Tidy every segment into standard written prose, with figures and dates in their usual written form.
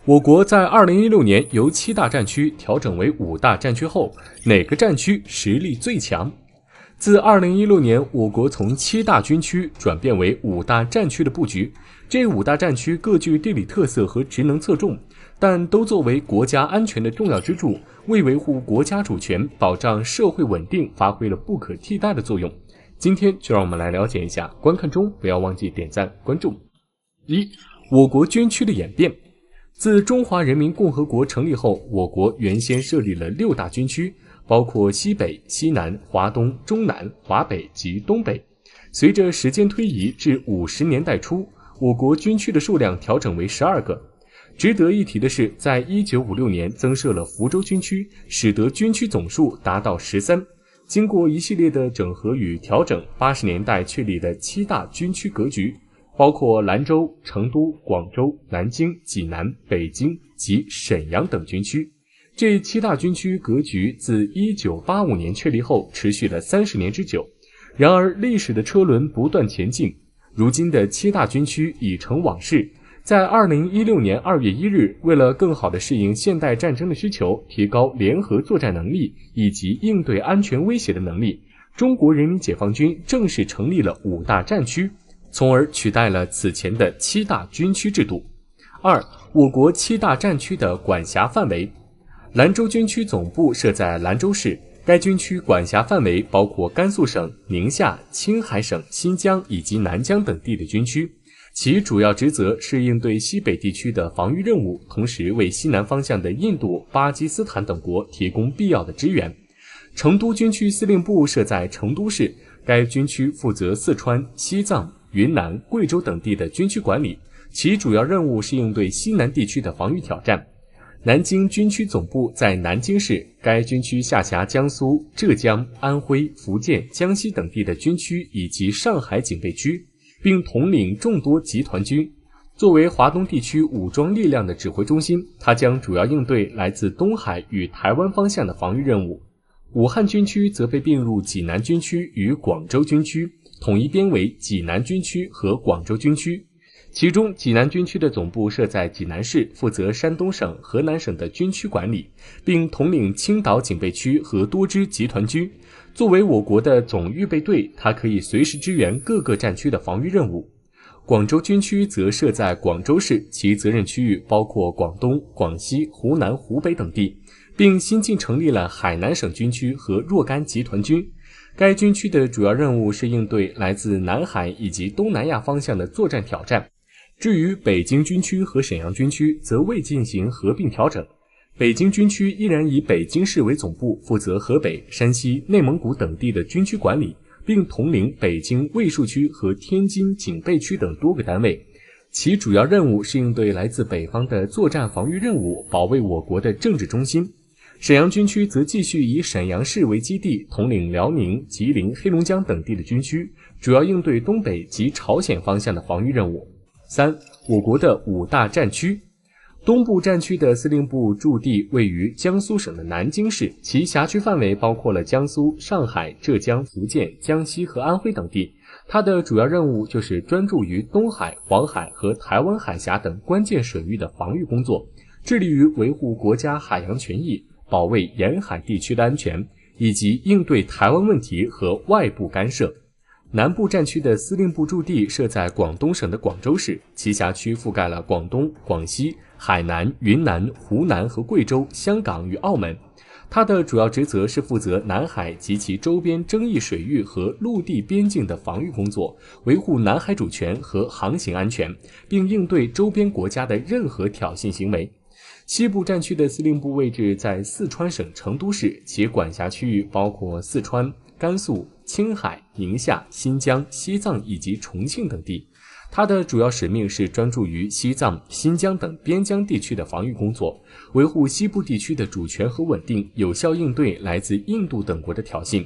我国在2016年由7大战区调整为5大战区后，哪个战区实力最强？自2016年，我国从7大军区转变为5大战区的布局。这5大战区各具地理特色和职能侧重，但都作为国家安全的重要支柱，为维护国家主权、保障社会稳定发挥了不可替代的作用。今天就让我们来了解一下，观看中不要忘记点赞关注。1. 我国军区的演变。自中华人民共和国成立后，我国原先设立了6大军区，包括西北、西南、华东、中南、华北及东北。随着时间推移至50年代初，我国军区的数量调整为12个。值得一提的是，在1956年增设了福州军区，使得军区总数达到13。经过一系列的整合与调整，80年代确立了7大军区格局，包括兰州、成都、广州、南京、济南、北京及沈阳等军区。这7大军区格局自1985年确立后持续了30年之久。然而历史的车轮不断前进，如今的7大军区已成往事。在2016年2月1日，为了更好地适应现代战争的需求，提高联合作战能力以及应对安全威胁的能力，中国人民解放军正式成立了5大战区，从而取代了此前的7大军区制度。2. 我国7大战区的管辖范围。兰州军区总部设在兰州市，该军区管辖范围包括甘肃省、宁夏、青海省、新疆以及南疆等地的军区。其主要职责是应对西北地区的防御任务，同时为西南方向的印度、巴基斯坦等国提供必要的支援。成都军区司令部设在成都市，该军区负责四川、西藏、云南、贵州等地的军区管理，其主要任务是应对西南地区的防御挑战。南京军区总部在南京市，该军区下辖江苏、浙江、安徽、福建、江西等地的军区以及上海警备区，并统领众多集团军。作为华东地区武装力量的指挥中心，它将主要应对来自东海与台湾方向的防御任务。武汉军区则被并入济南军区与广州军区，统一编为济南军区和广州军区。其中济南军区的总部设在济南市，负责山东省、河南省的军区管理，并统领青岛警备区和多支集团军。作为我国的总预备队，它可以随时支援各个战区的防御任务。广州军区则设在广州市，其责任区域包括广东、广西、湖南、湖北等地，并新近成立了海南省军区和若干集团军。该军区的主要任务是应对来自南海以及东南亚方向的作战挑战。至于北京军区和沈阳军区则未进行合并调整。北京军区依然以北京市为总部，负责河北、山西、内蒙古等地的军区管理，并统领北京卫戍区和天津警备区等多个单位。其主要任务是应对来自北方的作战防御任务，保卫我国的政治中心。沈阳军区则继续以沈阳市为基地，统领辽宁、吉林、黑龙江等地的军区，主要应对东北及朝鲜方向的防御任务。3. 我国的5大战区。东部战区的司令部驻地位于江苏省的南京市，其辖区范围包括了江苏、上海、浙江、福建、江西和安徽等地。它的主要任务就是专注于东海、黄海和台湾海峡等关键水域的防御工作，致力于维护国家海洋权益，保卫沿海地区的安全，以及应对台湾问题和外部干涉。南部战区的司令部驻地设在广东省的广州市，其辖区覆盖了广东、广西、海南、云南、湖南和贵州、香港与澳门。它的主要职责是负责南海及其周边争议水域和陆地边境的防御工作，维护南海主权和航行安全，并应对周边国家的任何挑衅行为。西部战区的司令部位置在四川省成都市，其管辖区域包括四川、甘肃、青海、宁夏、新疆、西藏以及重庆等地。它的主要使命是专注于西藏、新疆等边疆地区的防御工作，维护西部地区的主权和稳定，有效应对来自印度等国的挑衅。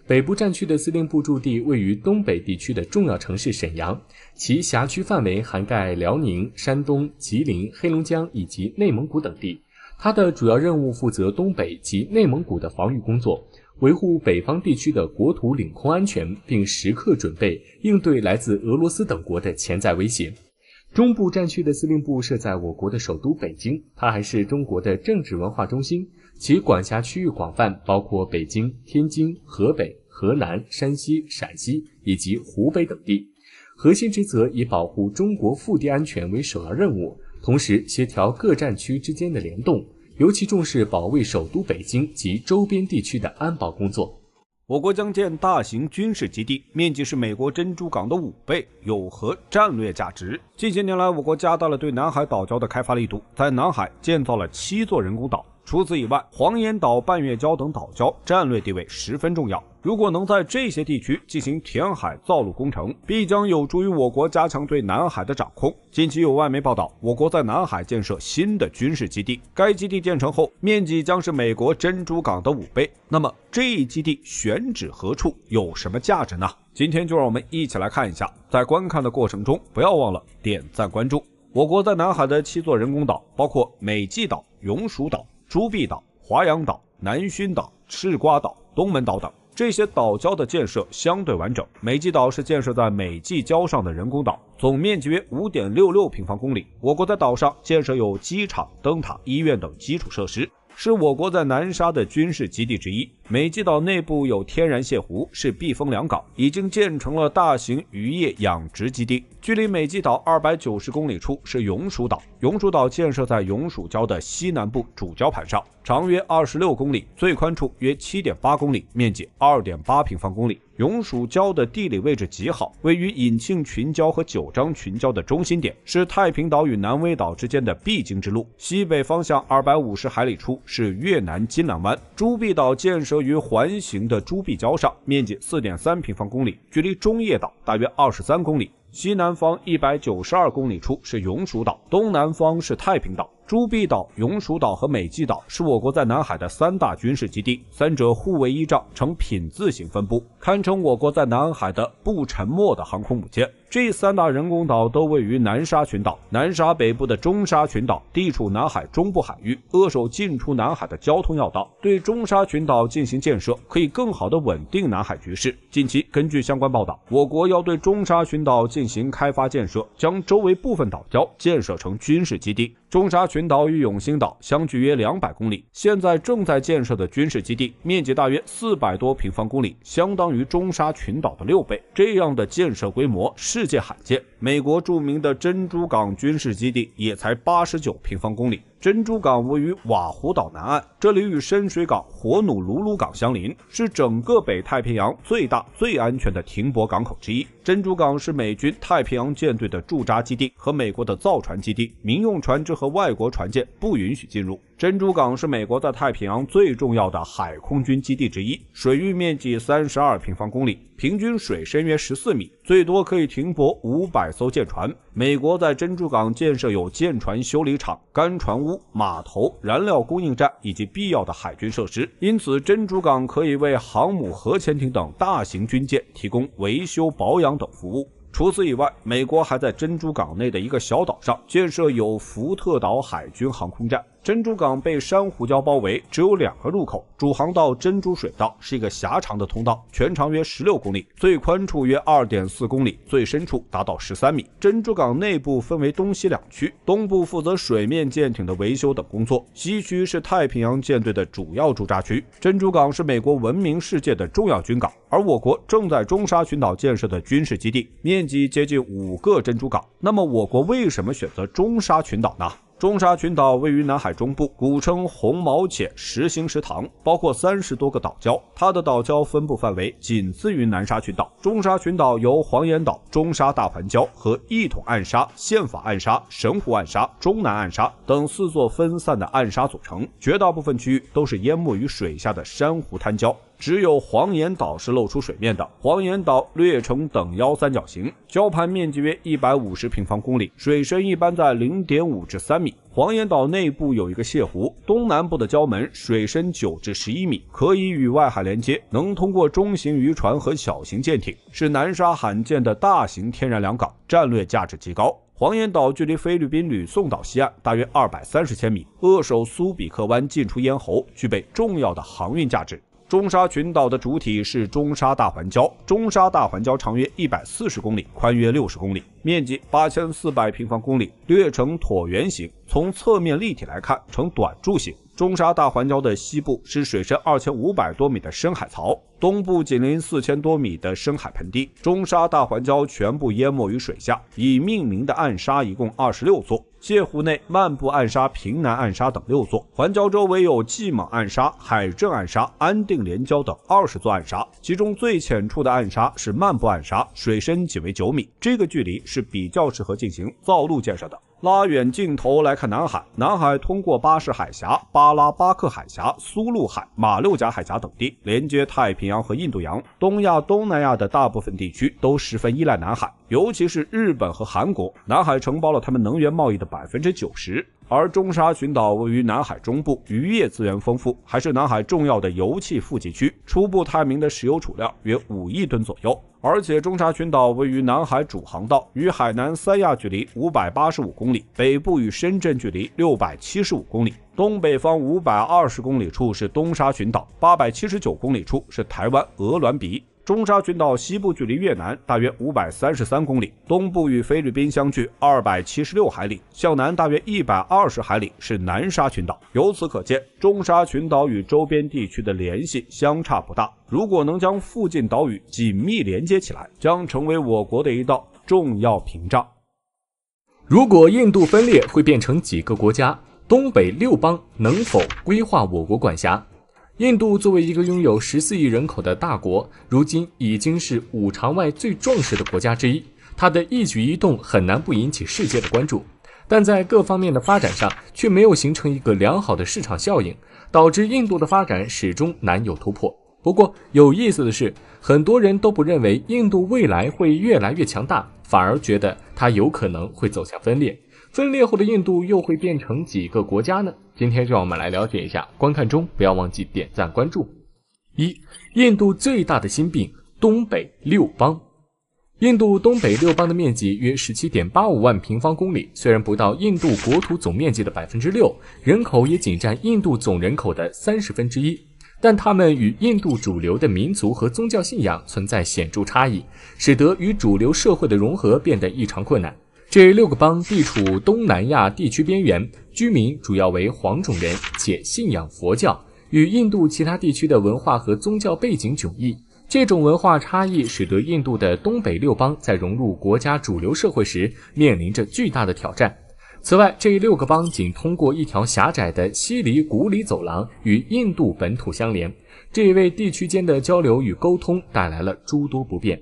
北部战区的司令部驻地位于东北地区的重要城市沈阳，其辖区范围涵盖辽宁、山东、吉林、黑龙江以及内蒙古等地。它的主要任务负责东北及内蒙古的防御工作，维护北方地区的国土领空安全，并时刻准备应对来自俄罗斯等国的潜在威胁。中部战区的司令部设在我国的首都北京，它还是中国的政治文化中心，其管辖区域广泛，包括北京、天津、河北、河南、山西、陕西以及湖北等地。核心职责以保护中国腹地安全为首要任务，同时协调各战区之间的联动，尤其重视保卫首都北京及周边地区的安保工作。我国将建大型军事基地，面积是美国珍珠港的5倍，有何战略价值？近些年来，我国加大了对南海岛礁的开发力度，在南海建造了7座人工岛。除此以外，黄岩岛、半月礁等岛礁战略地位十分重要。如果能在这些地区进行填海造陆工程，必将有助于我国加强对南海的掌控。近期有外媒报道，我国在南海建设新的军事基地，该基地建成后，面积将是美国珍珠港的5倍。那么，这一基地选址何处，有什么价值呢？今天就让我们一起来看一下。在观看的过程中，不要忘了点赞关注。我国在南海的7座人工岛，包括美济岛、永暑岛、朱碧岛、华阳岛、南薰岛、赤瓜岛、东门岛等，这些岛礁的建设相对完整。美济岛是建设在美济礁上的人工岛，总面积约 5.66 平方公里。我国在岛上建设有机场、灯塔、医院等基础设施，是我国在南沙的军事基地之一。美济岛内部有天然泻湖，是避风良港，已经建成了大型渔业养殖基地。距离美济岛290公里处是永暑岛，永暑岛建设在永暑礁的西南部主礁盘上，长约26公里，最宽处约 7.8 公里，面积 2.8 平方公里。永暑礁的地理位置极好，位于引庆群礁和九章群礁的中心点，是太平岛与南威岛之间的必经之路。西北方向250海里处是越南金兰湾。朱碧岛建设于环形的朱碧礁上，面积 4.3 平方公里，距离中业岛大约23公里。西南方192公里处是永暑岛，东南方是太平岛。朱碧岛、永暑岛和美济岛是我国在南海的3大军事基地，三者互为依仗，呈品字形分布，堪称我国在南海的不沉没的航空母舰。这3大人工岛都位于南沙群岛，南沙北部的中沙群岛地处南海中部海域，扼守进出南海的交通要道。对中沙群岛进行建设，可以更好地稳定南海局势。近期根据相关报道，我国要对中沙群岛进行开发建设，将周围部分岛礁建设成军事基地。中沙群岛与永兴岛相距约200公里，现在正在建设的军事基地面积大约400多平方公里，相当于中沙群岛的6倍。这样的建设规模世界罕见。美国著名的珍珠港军事基地也才89平方公里。珍珠港位于瓦胡岛南岸，这里与深水港、火努鲁鲁港相邻，是整个北太平洋最大最安全的停泊港口之一。珍珠港是美军太平洋舰队的驻扎基地和美国的造船基地，民用船只和外国船舰不允许进入。珍珠港是美国在太平洋最重要的海空军基地之一，水域面积32平方公里，平均水深约14米，最多可以停泊500艘舰船。美国在珍珠港建设有舰船修理厂、干船坞、码头、燃料供应站以及必要的海军设施，因此珍珠港可以为航母、核潜艇等大型军舰提供维修、保养等服务。除此以外，美国还在珍珠港内的一个小岛上建设有福特岛海军航空站。珍珠港被珊瑚礁包围，只有2个入口，主航道珍珠水道是一个狭长的通道，全长约16公里，最宽处约 2.4 公里，最深处达到13米。珍珠港内部分为东西2区，东部负责水面舰艇的维修等工作，西区是太平洋舰队的主要驻扎区。珍珠港是美国闻名世界的重要军港，而我国正在中沙群岛建设的军事基地面积接近5个珍珠港。那么我国为什么选择中沙群岛呢？中沙群岛位于南海中部，古称红毛且石兴石塘，包括30多个岛礁，它的岛礁分布范围仅次于南沙群岛。中沙群岛由黄岩岛、中沙大环礁和一统暗沙、宪法暗沙、神湖暗沙、中南暗沙等4座分散的暗沙组成，绝大部分区域都是淹没于水下的珊瑚滩礁。只有黄岩岛是露出水面的，黄岩岛略呈等腰三角形，礁盘面积约150平方公里，水深一般在 0.5 至3米。黄岩岛内部有一个泻湖，东南部的礁门水深9至11米，可以与外海连接，能通过中型渔船和小型舰艇，是南沙罕见的大型天然良港，战略价值极高。黄岩岛距离菲律宾吕宋岛西岸大约230千米，扼守苏比克湾进出咽喉，具备重要的航运价值。中沙群岛的主体是中沙大环礁，中沙大环礁长约140公里，宽约60公里，面积8400平方公里，略呈椭圆形，从侧面立体来看呈短柱形。中沙大环礁的西部是水深2500多米的深海槽，东部紧邻4000多米的深海盆地。中沙大环礁全部淹没于水下，已命名的暗沙一共26座，泻湖内漫步暗沙、平南暗沙等6座。环礁周围有季锰暗沙、海镇暗沙、安定连礁等20座暗沙，其中最浅处的暗沙是漫步暗沙，水深仅为9米，这个距离是比较适合进行造陆建设的。拉远镜头来看南海，南海通过巴士海峡、巴拉巴克海峡、苏禄海、马六甲海峡等地，连接太平洋和印度洋。东亚、东南亚的大部分地区都十分依赖南海，尤其是日本和韩国，南海承包了他们能源贸易的90%。而中沙群岛位于南海中部，渔业资源丰富，还是南海重要的油气富集区，初步探明的石油储量约5亿吨左右。而且中沙群岛位于南海主航道，与海南三亚距离585公里，北部与深圳距离675公里，东北方520公里处是东沙群岛，879公里处是台湾鹅銮鼻。中沙群岛西部距离越南大约533公里，东部与菲律宾相距276海里，向南大约120海里是南沙群岛。由此可见，中沙群岛与周边地区的联系相差不大。如果能将附近岛屿紧密连接起来，将成为我国的一道重要屏障。如果印度分裂会变成几个国家，东北6邦能否归划我国管辖？印度作为一个拥有14亿人口的大国，如今已经是5常外最壮实的国家之一，它的一举一动很难不引起世界的关注。但在各方面的发展上却没有形成一个良好的市场效应，导致印度的发展始终难有突破。不过有意思的是，很多人都不认为印度未来会越来越强大，反而觉得它有可能会走向分裂。分裂后的印度又会变成几个国家呢？今天就让我们来了解一下，观看中不要忘记点赞关注。印度最大的心病，东北6邦。印度东北6邦的面积约 17.85 万平方公里，虽然不到印度国土总面积的 6%， 人口也仅占印度总人口的1/30，但他们与印度主流的民族和宗教信仰存在显著差异，使得与主流社会的融合变得异常困难。这6个邦地处东南亚地区边缘，居民主要为黄种人，且信仰佛教，与印度其他地区的文化和宗教背景迥异。这种文化差异使得印度的东北6邦在融入国家主流社会时面临着巨大的挑战。此外，这6个邦仅通过一条狭窄的西里古里走廊与印度本土相连，这为地区间的交流与沟通带来了诸多不便。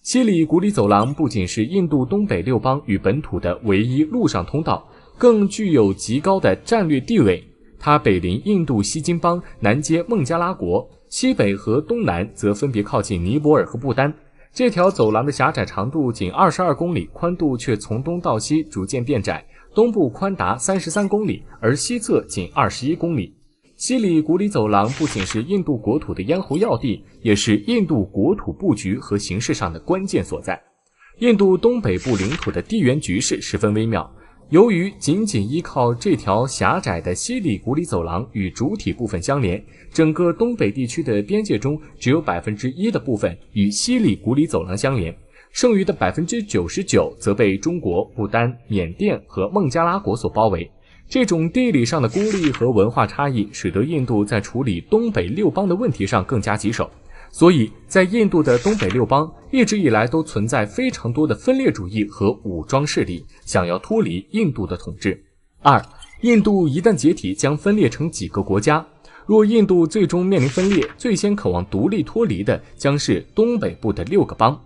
西里古里走廊不仅是印度东北6邦与本土的唯一陆上通道，更具有极高的战略地位。它北临印度西金邦，南接孟加拉国，西北和东南则分别靠近尼泊尔和不丹。这条走廊的狭窄长度仅22公里，宽度却从东到西逐渐变窄，东部宽达33公里，而西侧仅21公里。西里古里走廊不仅是印度国土的咽喉要地，也是印度国土布局和形势上的关键所在。印度东北部领土的地缘局势十分微妙，由于仅仅依靠这条狭窄的西里古里走廊与主体部分相连，整个东北地区的边界中只有 1% 的部分与西里古里走廊相连，剩余的 99% 则被中国、不丹、缅甸和孟加拉国所包围。这种地理上的孤立和文化差异使得印度在处理东北6邦的问题上更加棘手，所以在印度的东北6邦一直以来都存在非常多的分裂主义和武装势力，想要脱离印度的统治。印度一旦解体将分裂成几个国家，若印度最终面临分裂，最先渴望独立脱离的将是东北部的6个邦，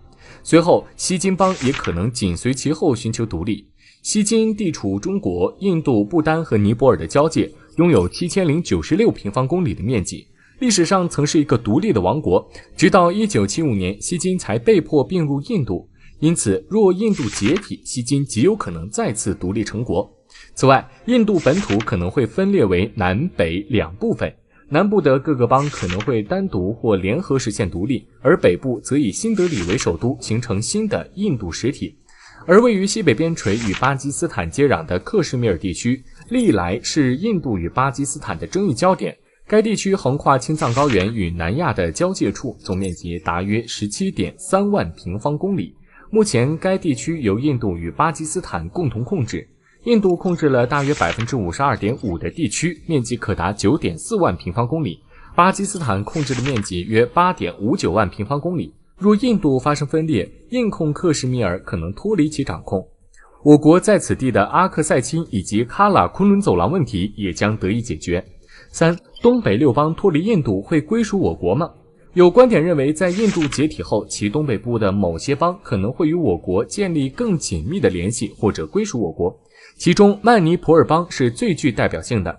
随后西金邦也可能紧随其后寻求独立。西金地处中国、印度、不丹和尼泊尔的交界，拥有7096平方公里的面积，历史上曾是一个独立的王国，直到1975年西金才被迫并入印度。因此，若印度解体，西金极有可能再次独立成国。此外，印度本土可能会分裂为南北2部分，南部的各个邦可能会单独或联合实现独立，而北部则以新德里为首都，形成新的印度实体。而位于西北边陲与巴基斯坦接壤的克什米尔地区，历来是印度与巴基斯坦的争议焦点。该地区横跨青藏高原与南亚的交界处，总面积大约 17.3 万平方公里。目前该地区由印度与巴基斯坦共同控制，印度控制了大约 52.5% 的地区，面积可达 9.4 万平方公里，巴基斯坦控制的面积约 8.59 万平方公里。若印度发生分裂，印控克什米尔可能脱离其掌控。我国在此地的阿克塞钦以及喀喇昆仑走廊问题也将得以解决。3. 东北六邦脱离印度会归属我国吗？有观点认为，在印度解体后，其东北部的某些邦可能会与我国建立更紧密的联系，或者归属我国。其中，曼尼普尔邦是最具代表性的。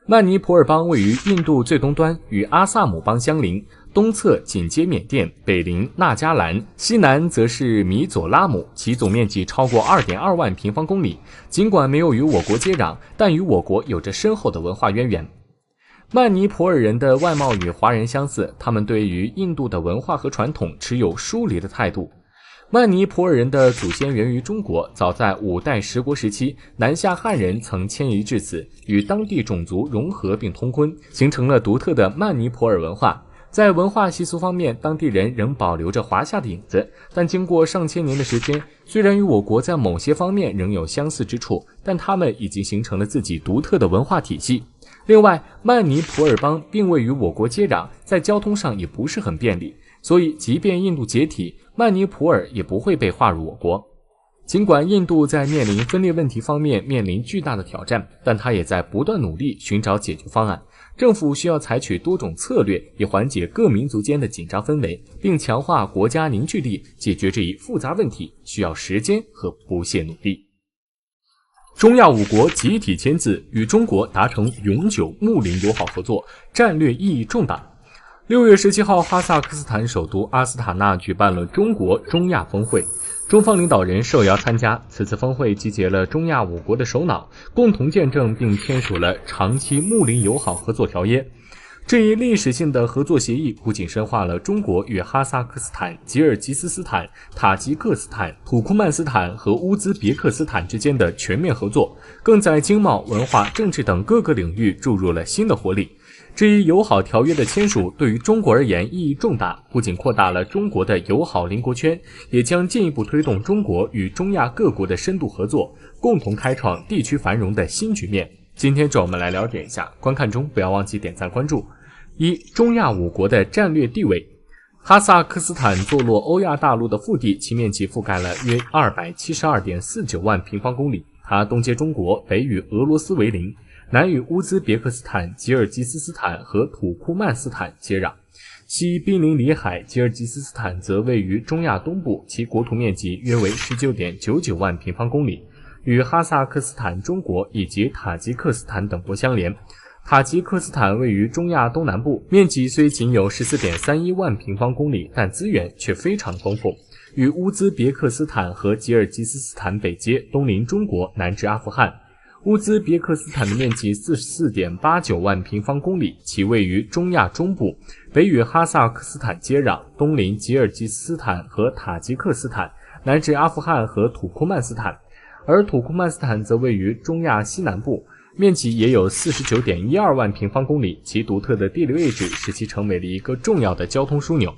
曼尼普尔邦位于印度最东端，与阿萨姆邦相邻，东侧紧接缅甸，北邻纳加兰，西南则是米佐拉姆，其总面积超过 2.2 万平方公里。尽管没有与我国接壤，但与我国有着深厚的文化渊源。曼尼普尔人的外貌与华人相似，他们对于印度的文化和传统持有疏离的态度。曼尼普尔人的祖先源于中国，早在5代十国时期，南下汉人曾迁移至此，与当地种族融合并通婚，形成了独特的曼尼普尔文化。在文化习俗方面，当地人仍保留着华夏的影子，但经过上千年的时间，虽然与我国在某些方面仍有相似之处，但他们已经形成了自己独特的文化体系。另外，曼尼普尔邦并未与我国接壤，在交通上也不是很便利，所以即便印度解体，曼尼普尔也不会被划入我国。尽管印度在面临分裂问题方面面临巨大的挑战，但它也在不断努力寻找解决方案。政府需要采取多种策略，以缓解各民族间的紧张氛围，并强化国家凝聚力。解决这一复杂问题需要时间和不懈努力。中亚5国集体签字，与中国达成永久睦邻友好合作，战略意义重大。6月17号，哈萨克斯坦首都阿斯塔纳举办了中国中亚峰会，中方领导人受邀参加。此次峰会集结了中亚5国的首脑，共同见证并签署了长期睦邻友好合作条约。这一历史性的合作协议不仅深化了中国与哈萨克斯坦、吉尔吉斯斯坦、塔吉克斯坦、土库曼斯坦和乌兹别克斯坦之间的全面合作，更在经贸、文化、政治等各个领域注入了新的活力。这一友好条约的签署对于中国而言意义重大，不仅扩大了中国的友好邻国圈，也将进一步推动中国与中亚各国的深度合作，共同开创地区繁荣的新局面。今天就我们来了解一下，观看中不要忘记点赞关注。1. 中亚5国的战略地位。哈萨克斯坦坐落欧亚大陆的腹地，其面积覆盖了约 272.49 万平方公里。它东接中国，北与俄罗斯为邻，南与乌兹别克斯坦、吉尔吉斯斯坦和土库曼斯坦接壤，西濒临里海。吉尔吉斯斯坦则位于中亚东部，其国土面积约为 19.99 万平方公里，与哈萨克斯坦、中国以及塔吉克斯坦等国相连。塔吉克斯坦位于中亚东南部，面积虽仅有 14.31 万平方公里，但资源却非常丰富，与乌兹别克斯坦和吉尔吉斯斯坦北接，东邻中国，南至阿富汗。乌兹别克斯坦的面积 44.89 万平方公里，其位于中亚中部，北与哈萨克斯坦接壤，东邻吉尔吉斯斯坦和塔吉克斯坦，南至阿富汗和土库曼斯坦。而土库曼斯坦则位于中亚西南部，面积也有 49.12 万平方公里，其独特的地理位置使其成为了一个重要的交通枢纽。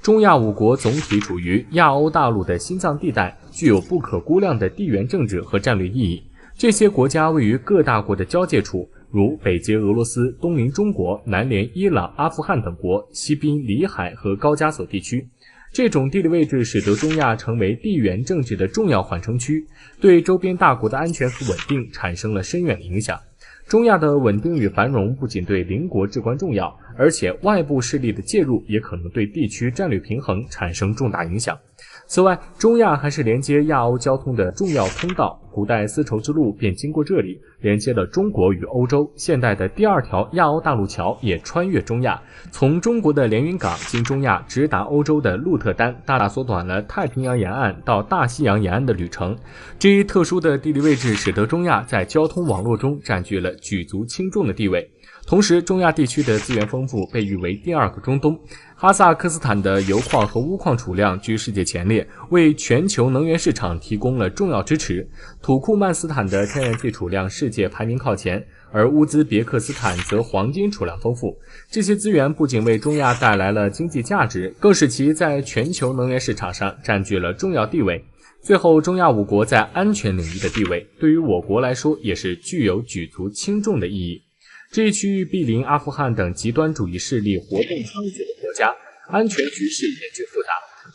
中亚5国总体处于亚欧大陆的心脏地带，具有不可估量的地缘政治和战略意义。这些国家位于各大国的交界处，如北接俄罗斯，东邻中国，南连伊朗、阿富汗等国，西濒里海和高加索地区。这种地理位置使得中亚成为地缘政治的重要缓冲区，对周边大国的安全和稳定产生了深远的影响。中亚的稳定与繁荣不仅对邻国至关重要，而且外部势力的介入也可能对地区战略平衡产生重大影响。此外，中亚还是连接亚欧交通的重要通道，古代丝绸之路便经过这里，连接了中国与欧洲。现代的第2条亚欧大陆桥也穿越中亚，从中国的连云港经中亚直达欧洲的鹿特丹，大大缩短了太平洋沿岸到大西洋沿岸的旅程。这一特殊的地理位置使得中亚在交通网络中占据了举足轻重的地位。同时，中亚地区的资源丰富，被誉为第2个中东。哈萨克斯坦的油矿和钨矿储量居世界前列，为全球能源市场提供了重要支持。土库曼斯坦的天然气储量世界排名靠前，而乌兹别克斯坦则黄金储量丰富。这些资源不仅为中亚带来了经济价值，更使其在全球能源市场上占据了重要地位。最后，中亚5国在安全领域的地位，对于我国来说也是具有举足轻重的意义。这一区域毗邻阿富汗等极端主义势力活动猖獗的国家，安全局势严峻复杂。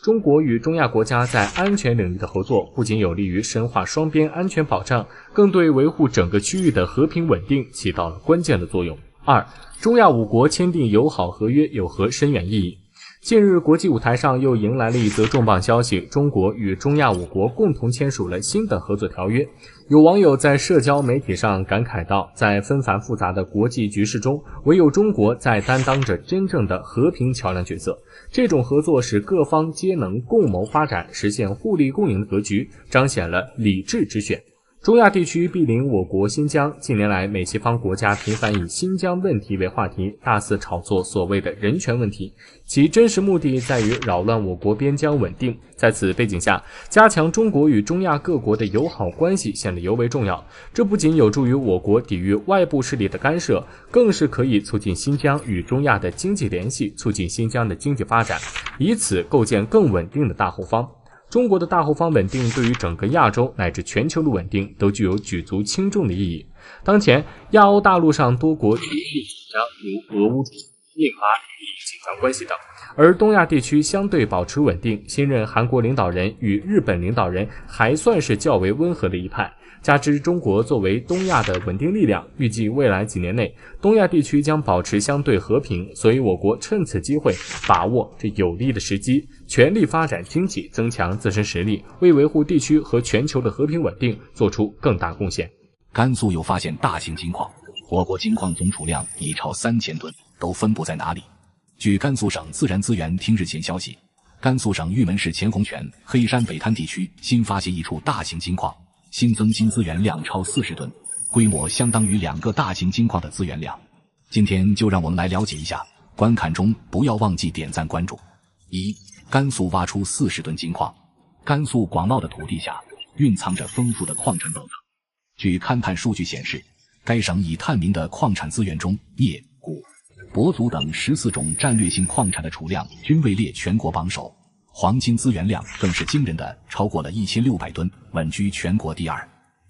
中国与中亚国家在安全领域的合作，不仅有利于深化双边安全保障，更对维护整个区域的和平稳定起到了关键的作用。2. 中亚5国签订友好合约有何深远意义？近日，国际舞台上又迎来了一则重磅消息，中国与中亚5国共同签署了新的合作条约。有网友在社交媒体上感慨道，在纷繁复杂的国际局势中，唯有中国在担当着真正的和平桥梁角色。这种合作使各方皆能共谋发展，实现互利共赢的格局，彰显了理智之选。中亚地区毗邻我国新疆，近年来美西方国家频繁以新疆问题为话题，大肆炒作所谓的人权问题，其真实目的在于扰乱我国边疆稳定。在此背景下，加强中国与中亚各国的友好关系显得尤为重要。这不仅有助于我国抵御外部势力的干涉，更是可以促进新疆与中亚的经济联系，促进新疆的经济发展，以此构建更稳定的大后方。中国的大后方稳定对于整个亚洲乃至全球的稳定都具有举足轻重的意义。当前，亚欧大陆上多国局势紧张，如俄乌印巴利紧张关系等，而东亚地区相对保持稳定。新任韩国领导人与日本领导人还算是较为温和的一派，加之中国作为东亚的稳定力量，预计未来几年内东亚地区将保持相对和平，所以我国趁此机会把握这有利的时机，全力发展经济，增强自身实力，为维护地区和全球的和平稳定做出更大贡献。甘肃有发现大型金矿，我国金矿总储量已超3000吨，都分布在哪里？据甘肃省自然资源厅日前消息，甘肃省玉门市钱洪泉黑山北滩地区新发现一处大型金矿，新增金资源量超40吨，规模相当于2个大型金矿的资源量。今天就让我们来了解一下，观看中不要忘记点赞关注。1. 甘肃挖出40吨金矿。甘肃广袤的土地下蕴藏着丰富的矿产宝藏。据勘探数据显示，该省已探明的矿产资源中，镍、钴、铂族等14种战略性矿产的储量均位列全国榜首，黄金资源量更是惊人的超过了1600吨，稳居全国第2。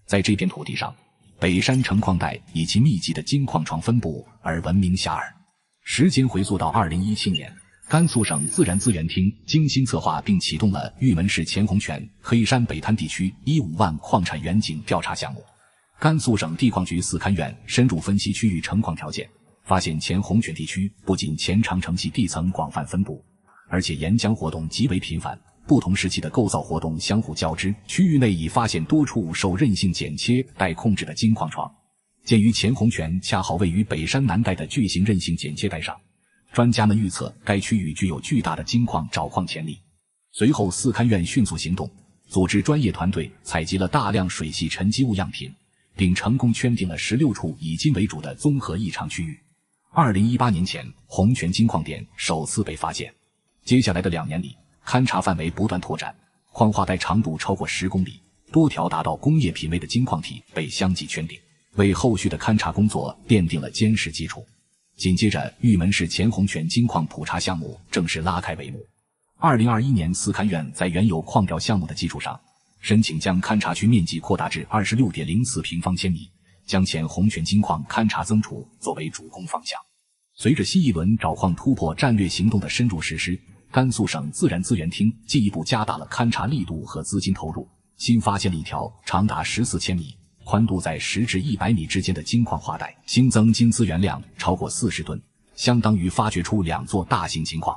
在这片土地上，北山城矿带以其密集的金矿床分布而闻名遐迩。时间回溯到2017年，甘肃省自然资源厅精心策划并启动了玉门市钱洪泉黑山北滩地区15万矿产远景调查项目。甘肃省地矿局4勘院深入分析区域成矿条件，发现钱洪泉地区不仅前长城系地层广泛分布，而且沿江活动极为频繁，不同时期的构造活动相互交织，区域内已发现多处受韧性剪切带控制的金矿床。鉴于钱洪泉恰好位于北山南带的巨型韧性剪切带上，专家们预测该区域具有巨大的金矿找矿潜力。随后4勘院迅速行动，组织专业团队采集了大量水系沉积物样品，并成功圈定了16处以金为主的综合异常区域。2018年前，洪泉金矿点首次被发现。接下来的2年里，勘察范围不断拓展，矿化带长度超过10公里，多条达到工业品位的金矿体被相继圈定，为后续的勘察工作奠定了坚实基础。紧接着，玉门市钱洪泉金矿普查项目正式拉开帷幕。2021年4勘院在原有矿调项目的基础上，申请将勘察区面积扩大至 26.04 平方千米，将钱洪泉金矿勘察增储作为主攻方向。随着新一轮找矿突破战略行动的深入实施，甘肃省自然资源厅进一步加大了勘察力度和资金投入，新发现了一条长达14千米、宽度在10至100米之间的金矿化带，新增金资源量超过40吨，相当于发掘出2座大型金矿。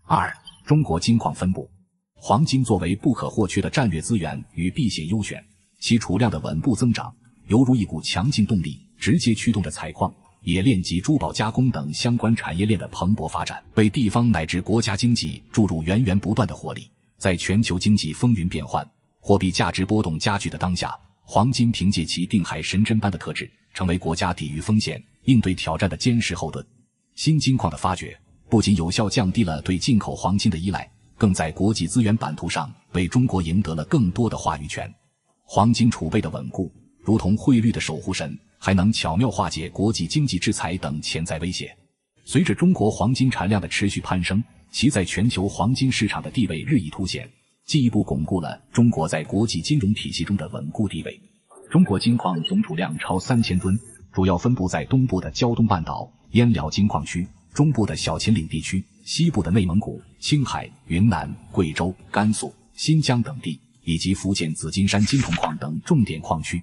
2. 中国金矿分布。黄金作为不可或缺的战略资源与避险优选，其储量的稳步增长，犹如一股强劲动力，直接驱动着采矿、冶炼及珠宝加工等相关产业链的蓬勃发展，为地方乃至国家经济注入源源不断的活力。在全球经济风云变幻、货币价值波动加剧的当下，黄金凭借其定海神针般的特质，成为国家抵御风险、应对挑战的坚实后盾。新金矿的发掘不仅有效降低了对进口黄金的依赖，更在国际资源版图上为中国赢得了更多的话语权。黄金储备的稳固，如同汇率的守护神，还能巧妙化解国际经济制裁等潜在威胁。随着中国黄金产量的持续攀升，其在全球黄金市场的地位日益凸显，进一步巩固了中国在国际金融体系中的稳固地位。中国金矿总储量超3000吨，主要分布在东部的胶东半岛、燕辽金矿区，中部的小秦岭地区，西部的内蒙古、青海、云南、贵州、甘肃、新疆等地，以及福建紫金山金铜矿等重点矿区。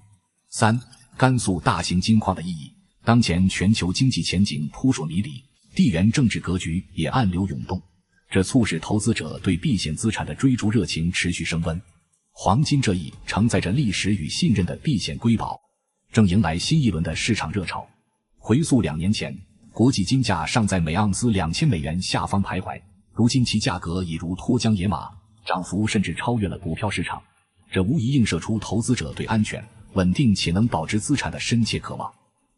3. 甘肃大型金矿的意义。当前全球经济前景扑朔迷离，地缘政治格局也暗流涌动，这促使投资者对避险资产的追逐热情持续升温。黄金这一承载着历史与信任的避险瑰宝，正迎来新一轮的市场热潮。回溯2年前，国际金价尚在每盎司2000美元下方徘徊，如今其价格已如脱缰野马，涨幅甚至超越了股票市场。这无疑映射出投资者对安全、稳定且能保值资产的深切渴望。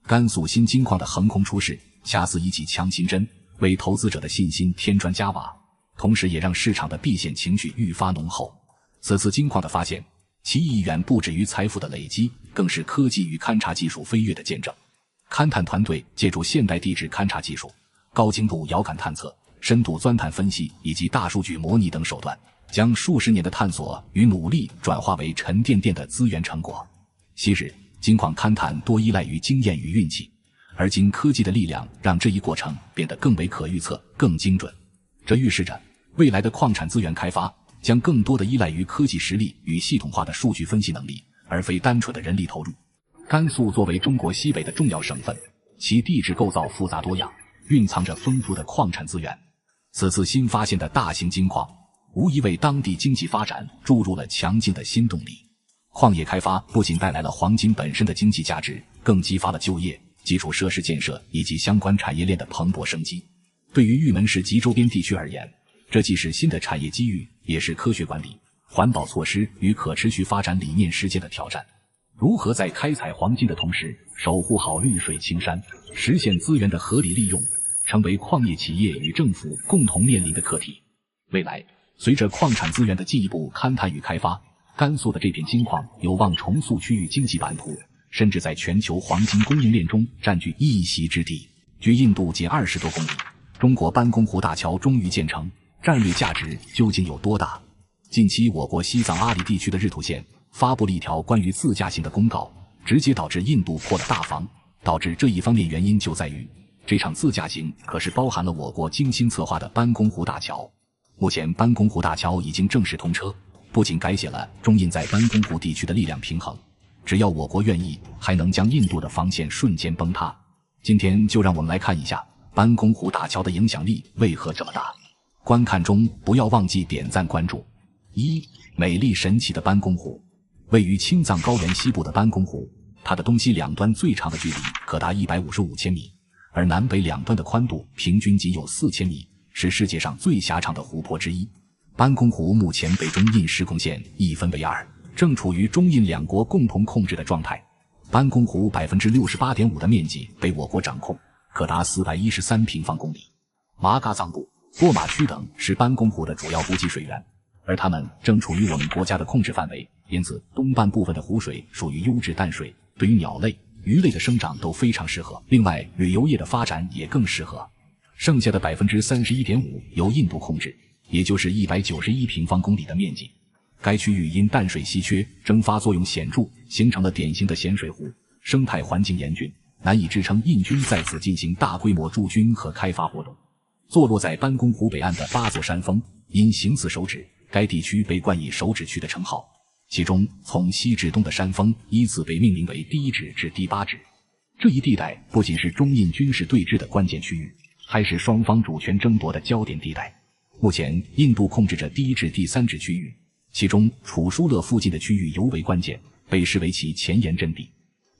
甘肃新金矿的横空出世，恰似一剂强心针，为投资者的信心添砖加瓦，同时也让市场的避险情绪愈发浓厚。此次金矿的发现，其意义远不止于财富的累积，更是科技与勘察技术飞跃的见证。勘探团队借助现代地质勘察技术、高精度遥感探测、深度钻探分析以及大数据模拟等手段，将数十年的探索与努力转化为沉甸甸的资源成果。昔日金矿勘探多依赖于经验与运气，而今科技的力量让这一过程变得更为可预测、更精准。这预示着未来的矿产资源开发将更多的依赖于科技实力与系统化的数据分析能力，而非单纯的人力投入。甘肃作为中国西北的重要省份，其地质构造复杂多样，蕴藏着丰富的矿产资源。此次新发现的大型金矿，无疑为当地经济发展注入了强劲的新动力。矿业开发不仅带来了黄金本身的经济价值，更激发了就业、基础设施建设以及相关产业链的蓬勃生机。对于玉门市及周边地区而言，这既是新的产业机遇，也是科学管理、环保措施与可持续发展理念实践的挑战。如何在开采黄金的同时，守护好绿水青山，实现资源的合理利用，成为矿业企业与政府共同面临的课题。未来，随着矿产资源的进一步勘探与开发，甘肃的这片金矿有望重塑区域经济版图，甚至在全球黄金供应链中占据一席之地。距印度仅20多公里，中国班公湖大桥终于建成，战略价值究竟有多大？近期我国西藏阿里地区的日土县发布了一条关于自驾行的公告，直接导致印度破了大防。导致这一方面原因就在于，这场自驾行可是包含了我国精心策划的班公湖大桥。目前班公湖大桥已经正式通车，不仅改写了中印在班公湖地区的力量平衡，只要我国愿意，还能将印度的防线瞬间崩塌。今天就让我们来看一下班公湖大桥的影响力为何这么大。观看中不要忘记点赞关注。1. 美丽神奇的班公湖。位于青藏高原西部的班公湖，它的东西两端最长的距离可达155千米，而南北两端的宽度平均仅有4000米，是世界上最狭长的湖泊之一。班公湖目前被中印实控线一分为二，正处于中印两国共同控制的状态。班公湖 68.5% 的面积被我国掌控，可达413平方公里。玛嘎藏布、波马区等是班公湖的主要补给水源，而它们正处于我们国家的控制范围，因此东半部分的湖水属于优质淡水，对于鸟类、鱼类的生长都非常适合，另外旅游业的发展也更适合。剩下的 31.5% 由印度控制，也就是191平方公里的面积。该区域因淡水稀缺，蒸发作用显著，形成了典型的咸水湖，生态环境严峻，难以支撑印军在此进行大规模驻军和开发活动。坐落在班公湖北岸的8座山峰，因形似手指，该地区被冠以手指区的称号。其中从西至东的山峰依次被命名为第1指至第8指。这一地带不仅是中印军事对峙的关键区域，还是双方主权争夺的焦点地带。目前印度控制着第1至第3指区域，其中楚舒勒附近的区域尤为关键，被视为其前沿阵地，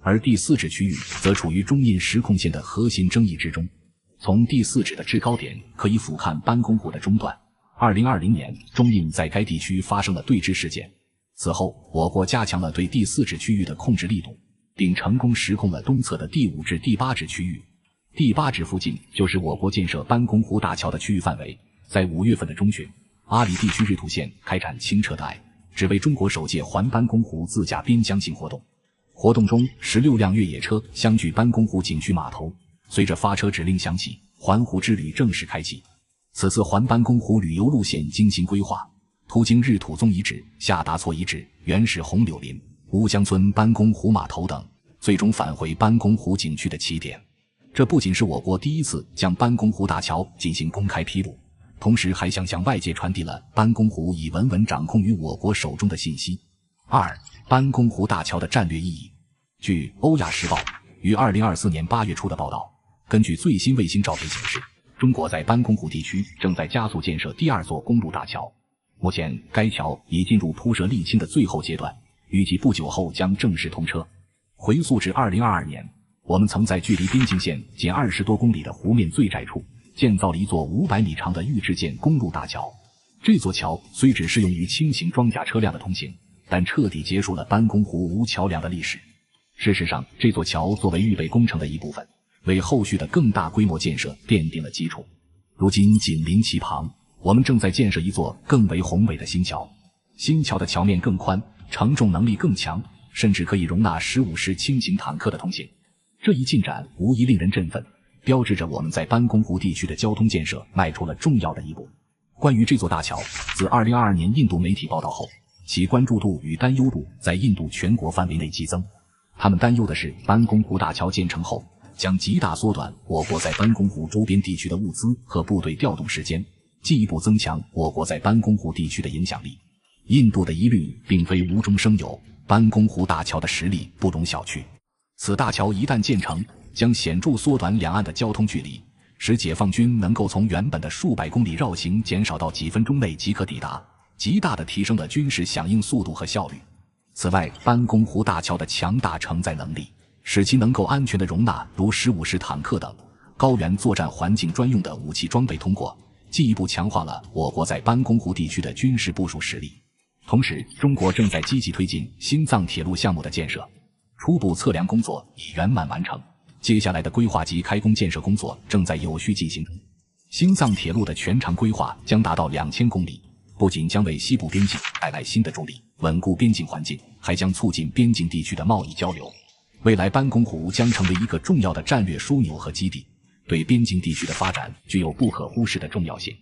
而第4指区域则处于中印实控线的核心争议之中。从第4指的制高点可以俯瞰班公湖的中段。2020年，中印在该地区发生了对峙事件，此后我国加强了对第4指区域的控制力度，并成功实控了东侧的第5至第8指区域。第8指附近就是我国建设班公湖大桥的区域范围。在5月份的中旬，阿里地区日土县开展清澈的爱、只为中国首届环班公湖自驾边疆行活动。活动中，16辆越野车相距班公湖景区码头，随着发车指令响起，环湖之旅正式开启。此次环班公湖旅游路线精心规划，途经日土宗遗址、下达措遗址、原始红柳林、乌江村班公湖码头等，最终返回班公湖景区的起点。这不仅是我国第一次将班公湖大桥进行公开披露，同时还向外界传递了班公湖已稳稳掌控于我国手中的信息。2. 班公湖大桥的战略意义。据《欧亚时报》于2024年8月初的报道，根据最新卫星照片显示，中国在班公湖地区正在加速建设第2座公路大桥。目前该桥已进入铺设沥青的最后阶段，预计不久后将正式通车。回溯至2022年，我们曾在距离边境线仅20多公里的湖面最窄处建造了一座500米长的预制件公路大桥。这座桥虽只适用于轻型装甲车辆的通行，但彻底结束了班公湖无桥梁的历史。事实上，这座桥作为预备工程的一部分，为后续的更大规模建设奠定了基础。如今紧邻其旁，我们正在建设一座更为宏伟的新桥。新桥的桥面更宽，承重能力更强，甚至可以容纳15式轻型坦克的通行。这一进展无疑令人振奋，标志着我们在班公湖地区的交通建设迈出了重要的一步。关于这座大桥，自2022年印度媒体报道后，其关注度与担忧度在印度全国范围内激增。他们担忧的是，班公湖大桥建成后将极大缩短我国在班公湖周边地区的物资和部队调动时间，进一步增强我国在班公湖地区的影响力。印度的疑虑并非无中生有，班公湖大桥的实力不容小觑。此大桥一旦建成，将显著缩短两岸的交通距离，使解放军能够从原本的数百公里绕行减少到几分钟内即可抵达，极大地提升了军事响应速度和效率。此外，班公湖大桥的强大承载能力，使其能够安全地容纳如15式坦克等高原作战环境专用的武器装备通过，进一步强化了我国在班公湖地区的军事部署实力。同时，中国正在积极推进新藏铁路项目的建设，初步测量工作已圆满完成，接下来的规划及开工建设工作正在有序进行中。新藏铁路的全长规划将达到2000公里，不仅将为西部边境带来新的助力，稳固边境环境，还将促进边境地区的贸易交流。未来班公湖将成为一个重要的战略枢纽和基地，对边境地区的发展具有不可忽视的重要性。